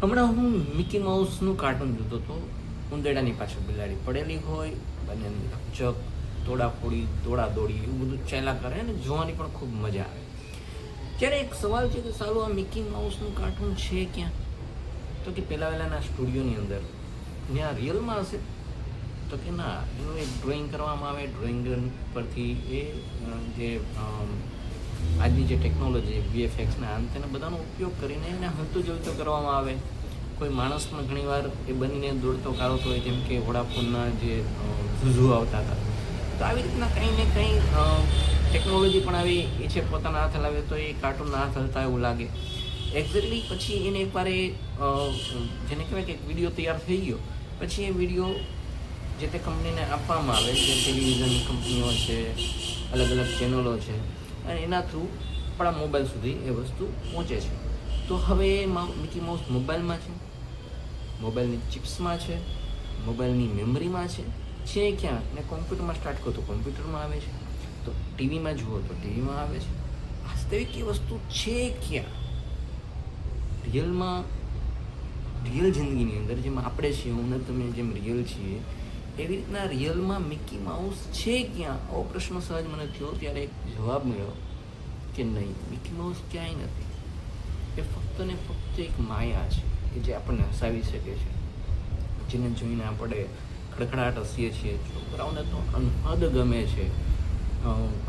હમણાં હું Mickey માઉસનું cartoon જોતો હતો. ઉંદેડાની પાછળ બિલાડી પડેલી હોય, બંનેની રકચક, તોડાફોડી, દોડાદોડી એવું બધું ચાલ્યા કરે અને જોવાની પણ ખૂબ મજા આવે. ત્યારે એક સવાલ છે કે સાલું આ મિકી માઉસનું કાર્ટૂન છે ક્યાં? તો કે પહેલાંના સ્ટુડિયોની અંદર. ત્યાં રિયલમાં હશે? તો કે ના, એનું એક ડ્રોઈંગ કરવામાં આવે, ડ્રોઈંગ પરથી એ જે આજની જે ટેકનોલોજી VFXના અંતેના બધાનો ઉપયોગ કરીને એને હલતું જલતું કરવામાં આવે. કોઈ માણસ પણ ઘણીવાર એ બનીને દોડતો કાઢતો હોય, જેમ કે વોડાફોનના જે ઝુઝુ આવતા હતા. તો આવી રીતના કંઈ ને કંઈ ટેકનોલોજી પણ આવી એ છે પોતાના હાથ હલાવે તો એ કાર્ટૂનના હાથ હલતા એવું લાગે. એક્ઝેક્ટલી પછી એને એકવાર એ જેને કહેવાય કે એક વિડીયો તૈયાર થઈ ગયો, પછી એ વિડીયો જે તે કંપનીને આપવામાં આવે, જે ટેલિવિઝન કંપનીઓ છે, અલગ અલગ ચેનલો છે, અને એના થ્રુ આપણા મોબાઈલ સુધી એ વસ્તુ પહોંચે છે. તો હવે મિકી માઉસ મોબાઈલમાં છે, મોબાઈલની ચિપ્સમાં છે, મોબાઈલની મેમરીમાં છે ક્યાં? ને કોમ્પ્યુટરમાં સ્ટાર્ટ કરો તો કોમ્પ્યુટરમાં આવે છે, તો ટીવીમાં જુઓ તો ટીવીમાં આવે છે. વાસ્તવિક એ વસ્તુ છે ક્યાં? રિયલ જિંદગીની અંદર જેમ આપણે છીએ, હું ને તમે જેમ રિયલ છીએ, એવી રીતના રિયલમાં મિકી માઉસ છે ક્યાં? આવો પ્રશ્ન સહજ મને થયો. ત્યારે એક જવાબ મળ્યો કે નહીં, મિકી માઉસ ક્યાંય નથી. એ ફક્ત ને ફક્ત એક માયા છે કે જે આપણને હસાવી શકે છે, જેને જોઈને આપણે ખડખડાટ હસીએ છીએ. છોકરાઓને તો અનહદ ગમે છે.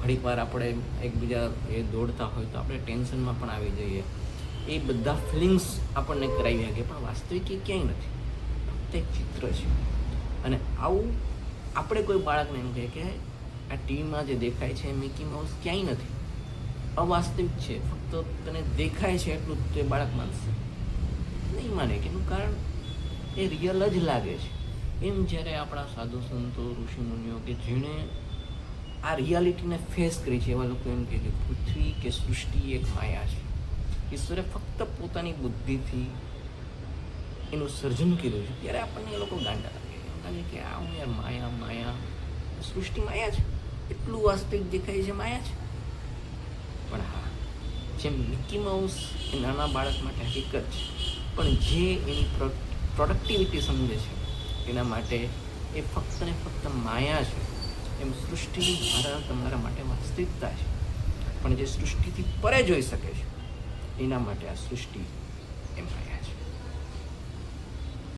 ઘણીક વાર આપણે એકબીજા એ દોડતા હોય તો આપણે ટેન્શનમાં પણ આવી જઈએ. એ બધા ફિલિંગ્સ આપણને કરાવી શકે, પણ વાસ્તવિક એ ક્યાંય નથી. ફક્ત એક ચિત્ર છે. અને આવું આપણે કોઈ બાળકને એમ કહે કે આ ટીવીમાં જે દેખાય છે મિકી માઉસ ક્યાંય નથી, અવાસ્તવિક છે, ફક્ત તને દેખાય છે એટલું જ તે બાળક માનશે નહીં. માને કે એનું કારણ એ રિયલ જ લાગે છે. એમ જ્યારે આપણા સાધુ સંતો, ઋષિમુનિઓ કે જેણે આ રિયાલિટીને ફેસ કરી છે, એવા લોકો એમ કહે કે પૃથ્વી કે સૃષ્ટિ એક માયા છે. ઈશ્વરે ફક્ત પોતાની બુદ્ધિથી એનું સર્જન કર્યું છે. ત્યારે આપણને એ લોકો ગાંડા લાગે કે આ હું યાર માયા, સૃષ્ટિ માયા છે, એટલું વાસ્તવિક દેખાય છે, માયા છે. પણ હા, જેમ મિકી માઉસ એ નાના બાળક માટે હકીકત છે, પણ જે એની પ્રોડક્ટિવિટી સમજે છે એના માટે એ ફક્ત ને ફક્ત માયા છે. એમ સૃષ્ટિ તમારા માટે વાસ્તવિકતા છે, પણ જે સૃષ્ટિથી પરે જોઈ શકે છે એના માટે આ સૃષ્ટિ એ માયા.